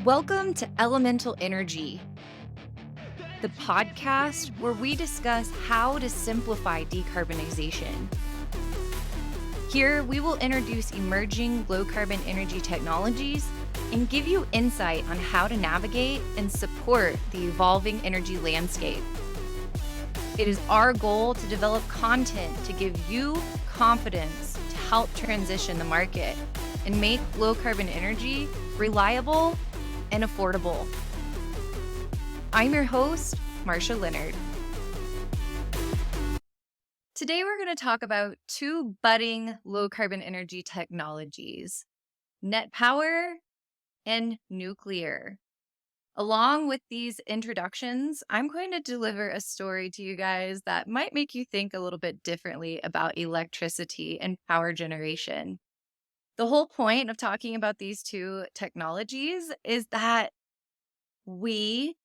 Welcome to Elemental Energy, the podcast where we discuss how to simplify decarbonization. Here, we will introduce emerging low-carbon energy technologies and give you insight on how to navigate and support the evolving energy landscape. It is our goal to develop content to give you confidence to help transition the market and make low-carbon energy reliable and affordable. I'm your host, Marcia Leonard. Today, we're going to talk about two budding low-carbon energy technologies, net power and nuclear. Along with these introductions, I'm going to deliver a story to you guys that might make you think a little bit differently about electricity and power generation. The whole point of talking about these two technologies is that we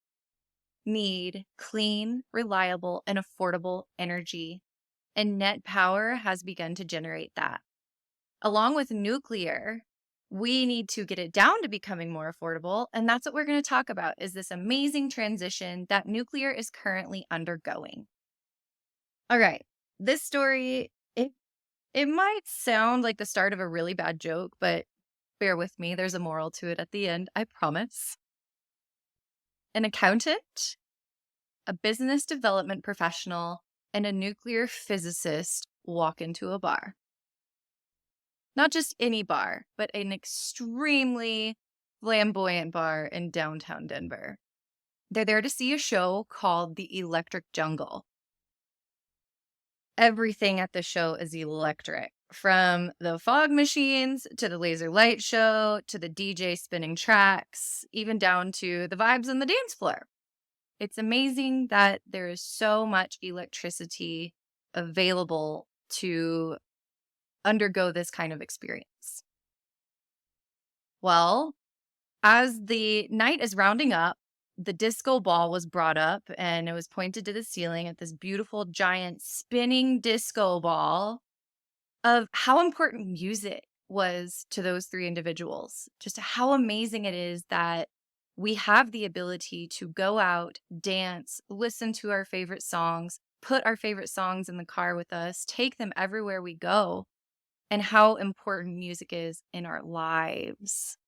need clean, reliable, and affordable energy, and net power has begun to generate that. Along with nuclear, we need to get it down to becoming more affordable, and that's what we're going to talk about, is this amazing transition that nuclear is currently undergoing. All right, this story, it might sound like the start of a really bad joke, but bear with me, there's a moral to it at the end, I promise. An accountant, a business development professional, and a nuclear physicist walk into a bar. Not just any bar, but an extremely flamboyant bar in downtown Denver. They're there to see a show called The Electric Jungle. Everything at the show is electric, from the fog machines to the laser light show to the DJ spinning tracks, even down to the vibes on the dance floor. It's amazing that there is so much electricity available to undergo this kind of experience. Well, as the night is rounding up, the disco ball was brought up and it was pointed to the ceiling at this beautiful, giant, spinning disco ball of how important music was to those three individuals. Just how amazing it is that we have the ability to go out, dance, listen to our favorite songs, put our favorite songs in the car with us, take them everywhere we go, and how important music is in our lives.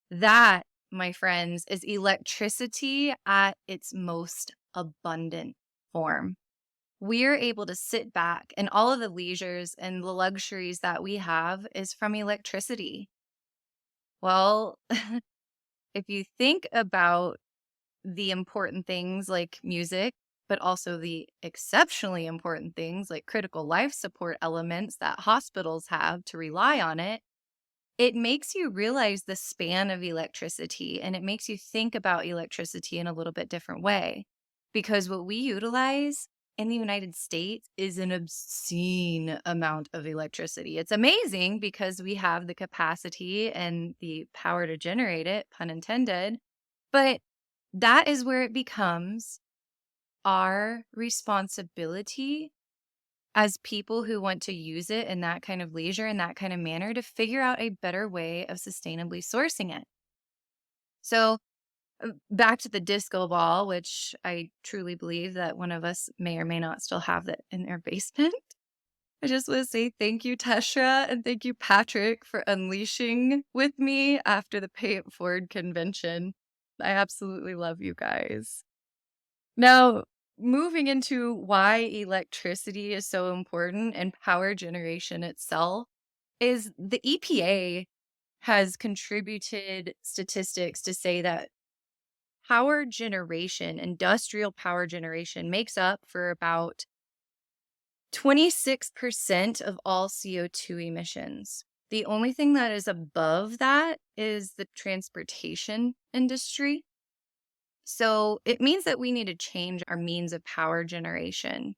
That, my friends, is electricity at its most abundant form. We're able to sit back, and all of the leisures and the luxuries that we have is from electricity. Well, if you think about the important things like music, but also the exceptionally important things like critical life support elements that hospitals have to rely on it, it makes you realize the span of electricity, and it makes you think about electricity in a little bit different way. Because what we utilize in the United States is an obscene amount of electricity. It's amazing because we have the capacity and the power to generate it, pun intended. But that is where it becomes our responsibility as people who want to use it in that kind of leisure, in that kind of manner, to figure out a better way of sustainably sourcing it. So back to the disco ball, which I truly believe that one of us may or may not still have that in their basement. I just want to say thank you, Tesha, and thank you, Patrick, for unleashing with me after the Pay It Forward convention. I absolutely love you guys. Now, moving into why electricity is so important and power generation itself is the EPA has contributed statistics to say that power generation, industrial power generation, makes up for about 26% of all CO2 emissions. The only thing that is above that is the transportation industry. So it means that we need to change our means of power generation.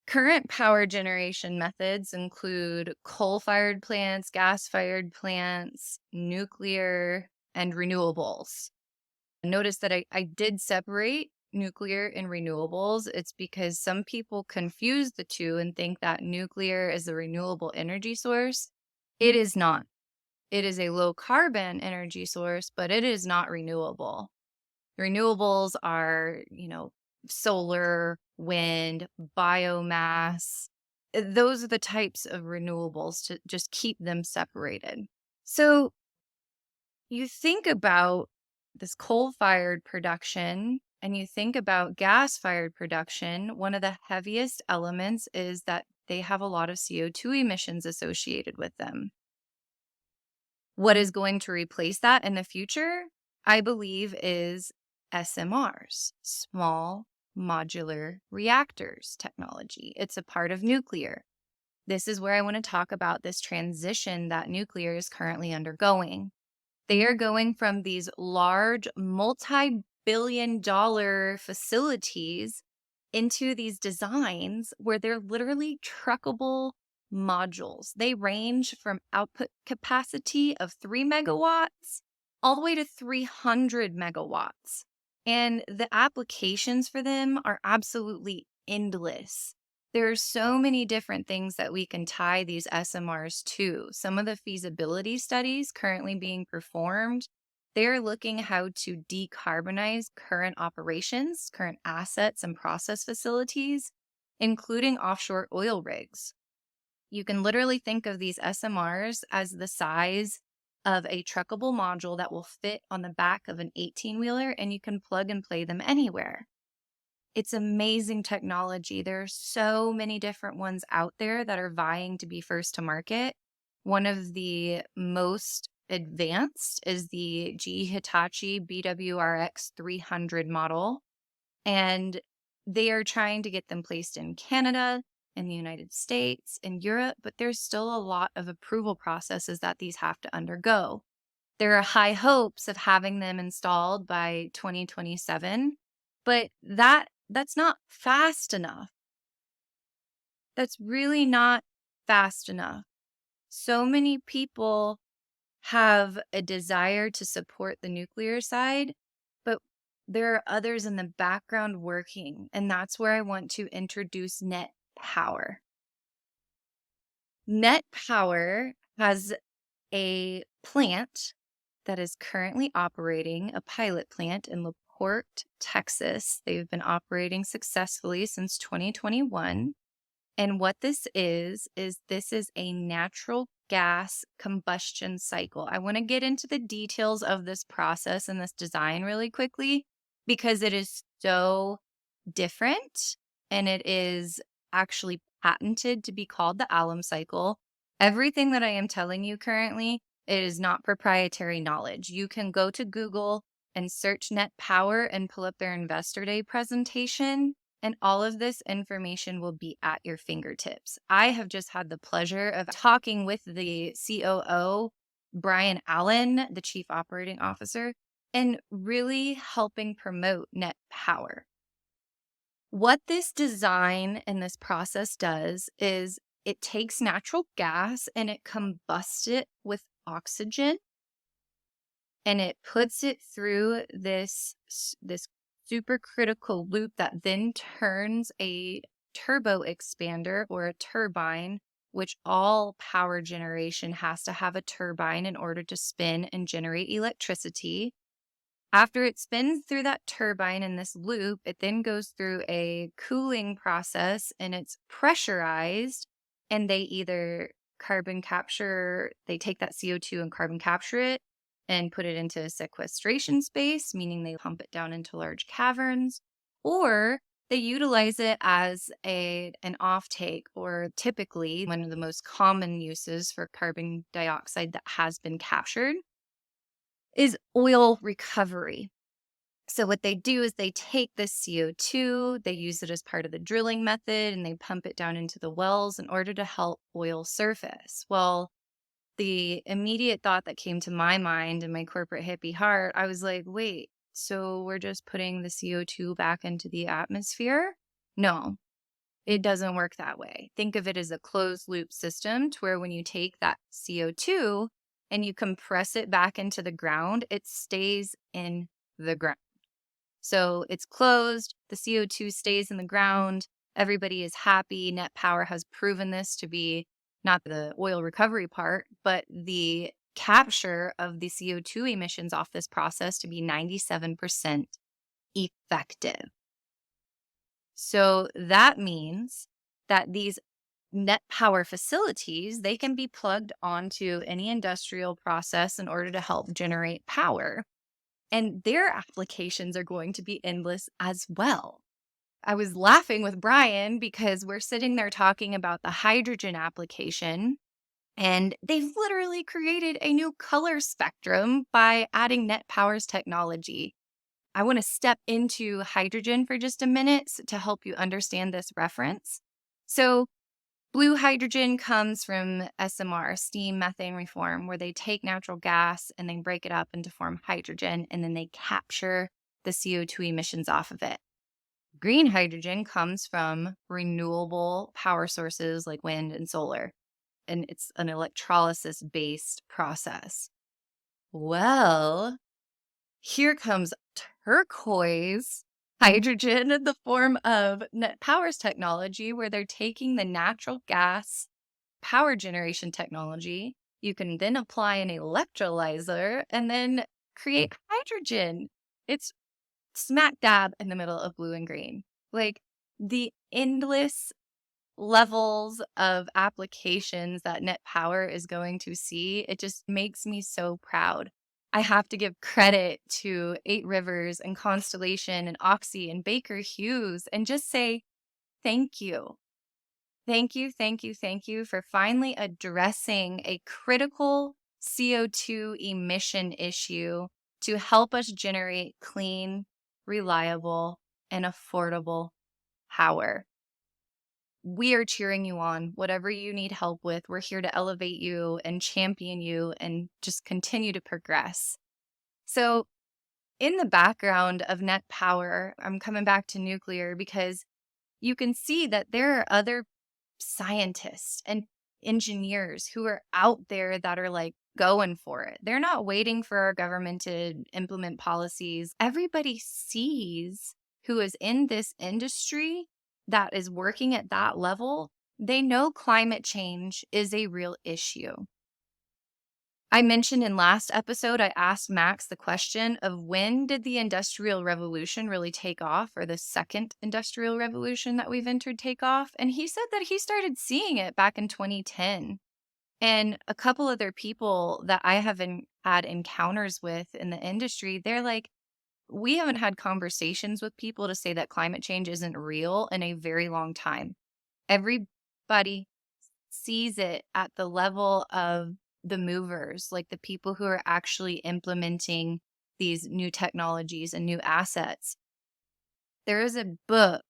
Current power generation methods include coal-fired plants, gas-fired plants, nuclear, and renewables. Notice that I did separate nuclear and renewables. It's because some people confuse the two and think that nuclear is a renewable energy source. It is not. It is a low carbon energy source, but it is not renewable. Renewables are, solar, wind, biomass. Those are the types of renewables to just keep them separated. So you think about this coal fired production and you think about gas fired production, one of the heaviest elements is that they have a lot of CO2 emissions associated with them. What is going to replace that in the future, I believe, is SMRs, small modular reactors technology. It's a part of nuclear. This is where I want to talk about this transition that nuclear is currently undergoing. They are going from these large, multi-billion-dollar facilities into these designs where they're literally truckable modules. They range from output capacity of 3 megawatts all the way to 300 megawatts. And the applications for them are absolutely endless. There are so many different things that we can tie these SMRs to. Some of the feasibility studies currently being performed, they're looking how to decarbonize current operations, current assets and process facilities, including offshore oil rigs. You can literally think of these SMRs as the size of a truckable module that will fit on the back of an 18-wheeler, and you can plug and play them anywhere. It's amazing technology. There are so many different ones out there that are vying to be first to market. One of the most advanced is the GE Hitachi BWRX 300 model, and they are trying to get them placed in Canada, in the United States, in Europe, but there's still a lot of approval processes that these have to undergo. There are high hopes of having them installed by 2027, but that's not fast enough. That's really not fast enough. So many people have a desire to support the nuclear side, but there are others in the background working, and that's where I want to introduce net power. Net power has a plant that is currently operating, a pilot plant in LaPorte, Texas. They've been operating successfully since 2021. And what this is a natural gas combustion cycle. I want to get into the details of this process and this design really quickly because it is so different and it is actually patented to be called the alum cycle. Everything that I am telling you currently, it is not proprietary knowledge. You can go to Google and search Net Power and pull up their Investor Day presentation, and all of this information will be at your fingertips. I have just had the pleasure of talking with the COO, Brian Allen, the Chief Operating Officer, and really helping promote Net Power. What this design and this process does is it takes natural gas and it combusts it with oxygen and it puts it through this supercritical loop that then turns a turbo expander or a turbine, which all power generation has to have a turbine in order to spin and generate electricity. After it spins through that turbine in this loop, it then goes through a cooling process and it's pressurized. And they either they take that CO2 and carbon capture it and put it into a sequestration space, meaning they pump it down into large caverns, or they utilize it as an offtake, or typically one of the most common uses for carbon dioxide that has been captured is oil recovery. So what they do is they take this CO2, they use it as part of the drilling method, and they pump it down into the wells in order to help oil surface. Well, the immediate thought that came to my mind and my corporate hippie heart, I was like, wait, so we're just putting the CO2 back into the atmosphere? No, it doesn't work that way. Think of it as a closed loop system to where when you take that CO2 and you compress it back into the ground, it stays in the ground. So it's closed, the CO2 stays in the ground, everybody is happy. Net Power has proven this to be not the oil recovery part, but the capture of the CO2 emissions off this process to be 97% effective. So that means that these net power facilities, they can be plugged onto any industrial process in order to help generate power. And their applications are going to be endless as well. I was laughing with Brian because we're sitting there talking about the hydrogen application, and they've literally created a new color spectrum by adding Net Power's technology. I want to step into hydrogen for just a minute to help you understand this reference. So, blue hydrogen comes from SMR, steam methane reform, where they take natural gas and they break it up into form hydrogen, and then they capture the CO2 emissions off of it. Green hydrogen comes from renewable power sources like wind and solar, and it's an electrolysis based process. Well, here comes turquoise hydrogen in the form of Net Power's technology, where they're taking the natural gas power generation technology. You can then apply an electrolyzer and then create hydrogen. It's smack dab in the middle of blue and green. Like the endless levels of applications that Net Power is going to see, it just makes me so proud. I have to give credit to Eight Rivers and Constellation and Oxy and Baker Hughes and just say thank you. Thank you, thank you, thank you for finally addressing a critical CO2 emission issue to help us generate clean, reliable, and affordable power. We are cheering you on. Whatever you need help with, we're here to elevate you and champion you and just continue to progress. So, in the background of Net Power, I'm coming back to nuclear because you can see that there are other scientists and engineers who are out there that are like going for it. They're not waiting for our government to implement policies. Everybody sees who is in this industry that is working at that level. They know climate change is a real issue. I mentioned in last episode, I asked Max the question of when did the Industrial Revolution really take off, or the second Industrial Revolution that we've entered take off? And he said that he started seeing it back in 2010. And a couple other people that I haven't had encounters with in the industry, they're like, we haven't had conversations with people to say that climate change isn't real in a very long time. Everybody sees it at the level of the movers, like the people who are actually implementing these new technologies and new assets. There is a book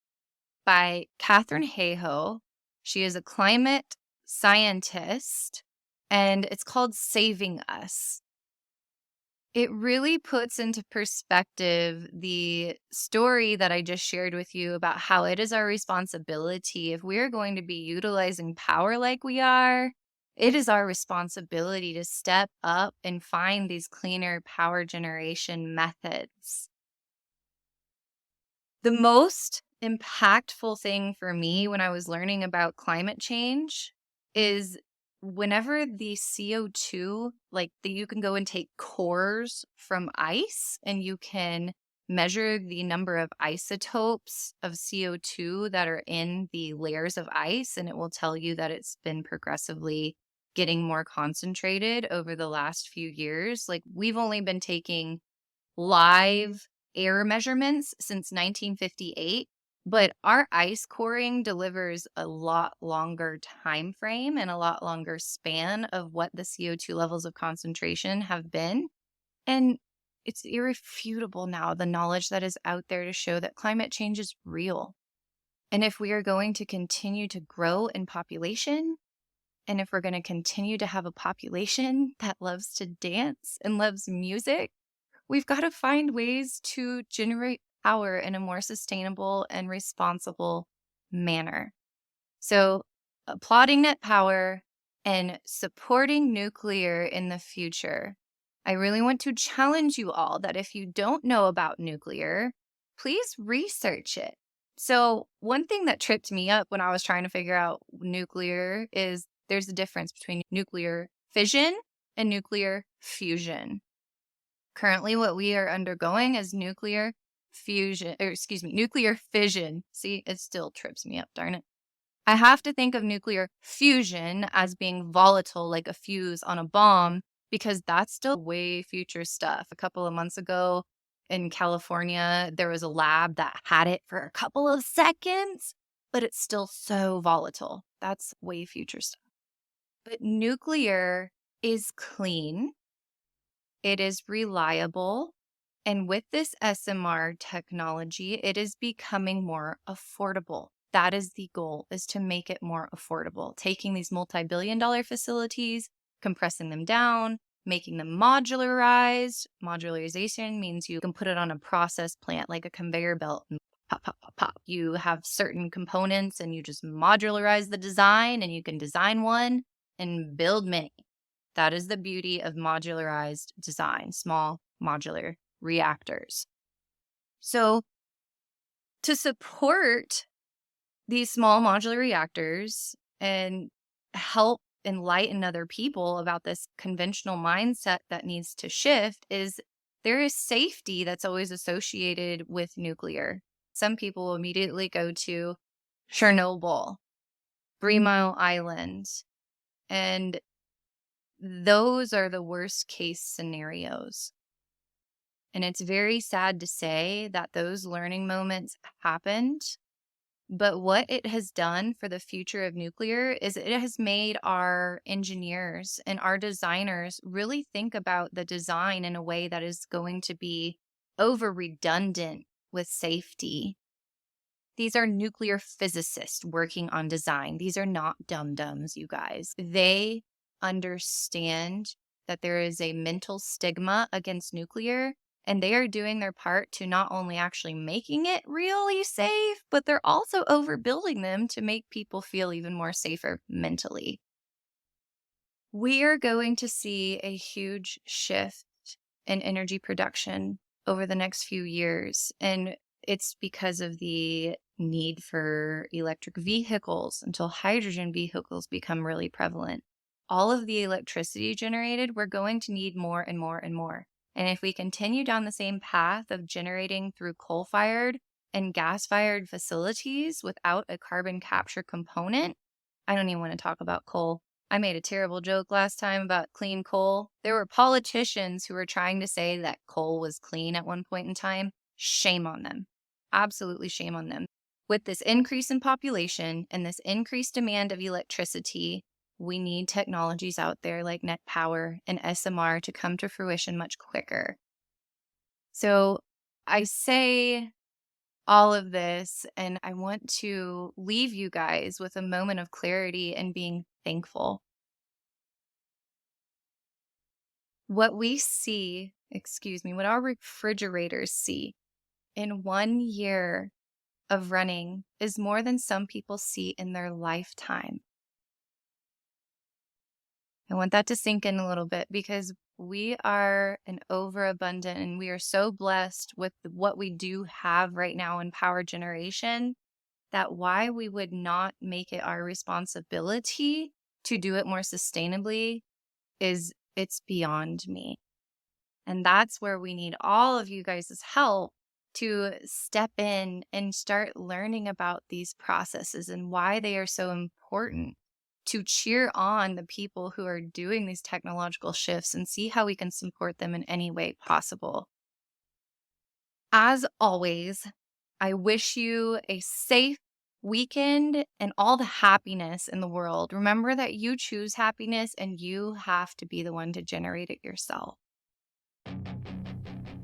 by Katherine Hayhoe. She is a climate scientist, and it's called Saving Us. It really puts into perspective the story that I just shared with you about how it is our responsibility. If we're going to be utilizing power like we are, it is our responsibility to step up and find these cleaner power generation methods. The most impactful thing for me when I was learning about climate change is whenever the CO2, like you can go and take cores from ice and you can measure the number of isotopes of CO2 that are in the layers of ice, and it will tell you that it's been progressively getting more concentrated over the last few years. Like we've only been taking live air measurements since 1958, but our ice coring delivers a lot longer time frame and a lot longer span of what the CO2 levels of concentration have been. And it's irrefutable now, the knowledge that is out there to show that climate change is real. And if we are going to continue to grow in population, and if we're going to continue to have a population that loves to dance and loves music, we've got to find ways to generate power in a more sustainable and responsible manner. So, applauding Net Power and supporting nuclear in the future. I really want to challenge you all that if you don't know about nuclear, please research it. So, one thing that tripped me up when I was trying to figure out nuclear is there's a difference between nuclear fission and nuclear fusion. Currently, what we are undergoing is nuclear nuclear fission. See, it still trips me up, darn it. I have to think of nuclear fusion as being volatile, like a fuse on a bomb, because that's still way future stuff. A couple of months ago in California, there was a lab that had it for a couple of seconds, but it's still so volatile. That's way future stuff. But nuclear is clean, it is reliable, and with this SMR technology, it is becoming more affordable. That is the goal, is to make it more affordable. Taking these multi-billion-dollar facilities, compressing them down, making them modularized. Modularization means you can put it on a process plant like a conveyor belt and pop, pop, pop, pop. You have certain components and you just modularize the design, and you can design one and build many. That is the beauty of modularized design, small modular reactors. So to support these small modular reactors and help enlighten other people about this conventional mindset that needs to shift, is there is safety that's always associated with nuclear. Some people immediately go to Chernobyl, 3 Mile Island, and those are the worst case scenarios. And it's very sad to say that those learning moments happened. But what it has done for the future of nuclear is it has made our engineers and our designers really think about the design in a way that is going to be over redundant with safety. These are nuclear physicists working on design. These are not dum-dums, you guys. They understand that there is a mental stigma against nuclear, and they are doing their part to not only actually making it really safe, but they're also overbuilding them to make people feel even more safer mentally. We are going to see a huge shift in energy production over the next few years, and it's because of the need for electric vehicles until hydrogen vehicles become really prevalent. All of the electricity generated, we're going to need more and more and more. And if we continue down the same path of generating through coal-fired and gas-fired facilities without a carbon capture component, I don't even want to talk about coal. I made a terrible joke last time about clean coal. There were politicians who were trying to say that coal was clean at one point in time. Shame on them. Absolutely shame on them. With this increase in population and this increased demand of electricity, we need technologies out there like net power and SMR to come to fruition much quicker. So I say all of this, and I want to leave you guys with a moment of clarity and being thankful. What we see, what our refrigerators see in 1 year of running is more than some people see in their lifetime. I want that to sink in a little bit, because we are an overabundant and we are so blessed with what we do have right now in power generation, that why we would not make it our responsibility to do it more sustainably it's beyond me. And that's where we need all of you guys' help to step in and start learning about these processes and why they are so important, to cheer on the people who are doing these technological shifts and see how we can support them in any way possible. As always, I wish you a safe weekend and all the happiness in the world. Remember that you choose happiness and you have to be the one to generate it yourself.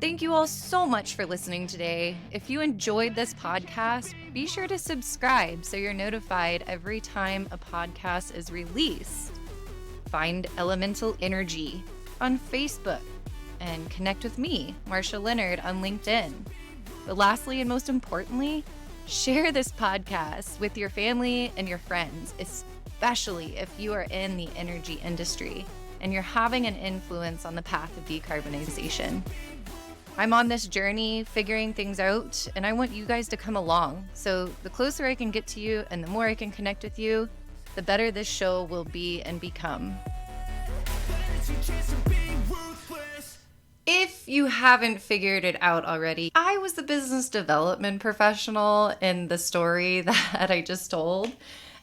Thank you all so much for listening today. If you enjoyed this podcast, be sure to subscribe so you're notified every time a podcast is released. Find Elemental Energy on Facebook and connect with me, Marsha Leonard, on LinkedIn. But lastly, and most importantly, share this podcast with your family and your friends, especially if you are in the energy industry and you're having an influence on the path of decarbonization. I'm on this journey figuring things out, and I want you guys to come along. So the closer I can get to you and the more I can connect with you, the better this show will be and become. If you haven't figured it out already, I was the business development professional in the story that I just told.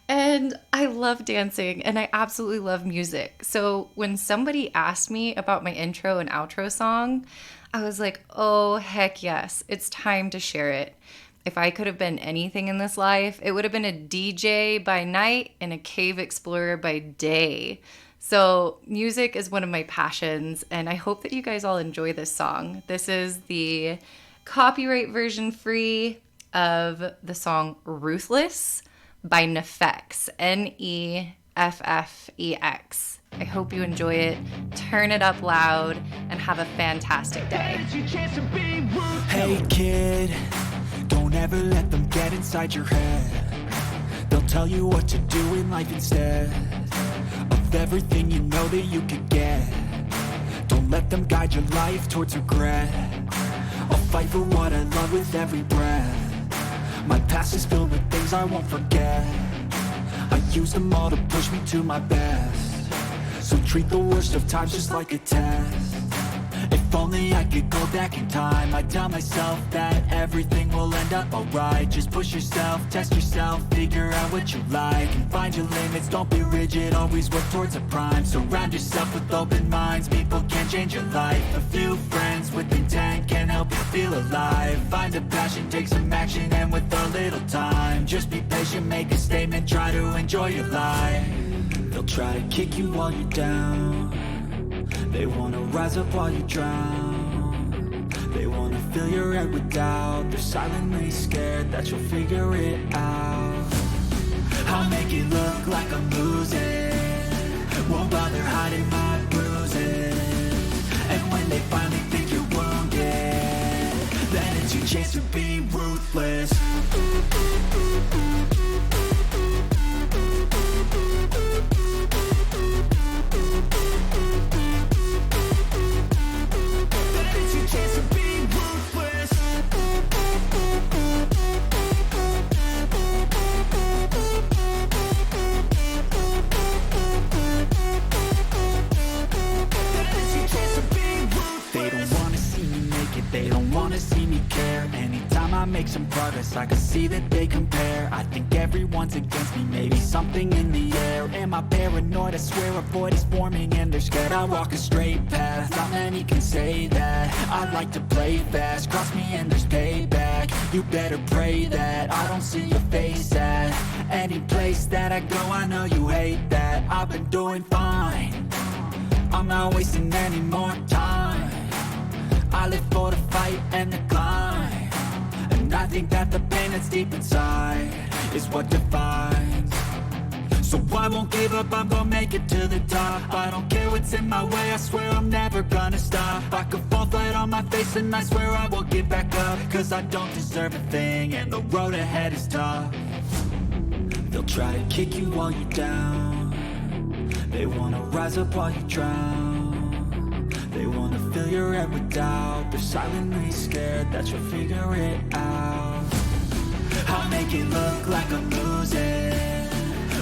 And I love dancing and I absolutely love music. So when somebody asked me about my intro and outro song, I was like, oh, heck yes, it's time to share it. If I could have been anything in this life, it would have been a DJ by night and a cave explorer by day. So music is one of my passions, and I hope that you guys all enjoy this song. This is the copyright version free of the song Ruthless by Neffex, Neffex. I hope you enjoy it. Turn it up loud and have a fantastic day. Hey kid, don't ever let them get inside your head. They'll tell you what to do in life instead of everything you know that you could get. Don't let them guide your life towards regret. I'll fight for what I love with every breath. My past is filled with things I won't forget. I use them all to push me to my best. So treat the worst of times just like a test. If only I could go back in time, I'd tell myself that everything will end up alright. Just push yourself, test yourself, figure out what you like, and find your limits, don't be rigid, always work towards a prime. Surround yourself with open minds, people can change your life. A few friends with intent can help you feel alive. Find a passion, take some action, and with a little time, just be patient, make a statement, try to enjoy your life. They'll try to kick you while you're down. They wanna rise up while you drown. They wanna fill your head with doubt. They're silently scared that you'll figure it out. I'll make it look like I'm losing, won't bother hiding my bruises. And when they finally think you're wounded, then it's your chance to be ruthless. They don't wanna see me care. Anytime I make some progress, I can see that they compare. I think everyone's against me, maybe something in the air. Am I paranoid? I swear a void is forming and they're scared I walk a straight path. Not many can say that. I like to play fast, cross me and there's payback. You better pray that I don't see your face at any place that I go. I know you hate that. I've been doing fine, I'm not wasting any more time. I live for the fight and the climb, and I think that the pain that's deep inside is what defines. So I won't give up, I'm gonna make it to the top. I don't care what's in my way, I swear I'm never gonna stop. I could fall flat on my face and I swear I won't get back up, cause I don't deserve a thing and the road ahead is tough. They'll try to kick you while you're down. They wanna rise up while you drown. They wanna fill your head with doubt. They're silently scared that you'll figure it out. I'll make it look like I'm losing,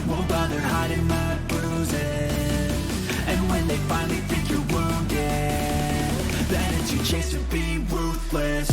won't bother hiding my bruises. And when they finally think you're wounded, then it's your chance to be ruthless.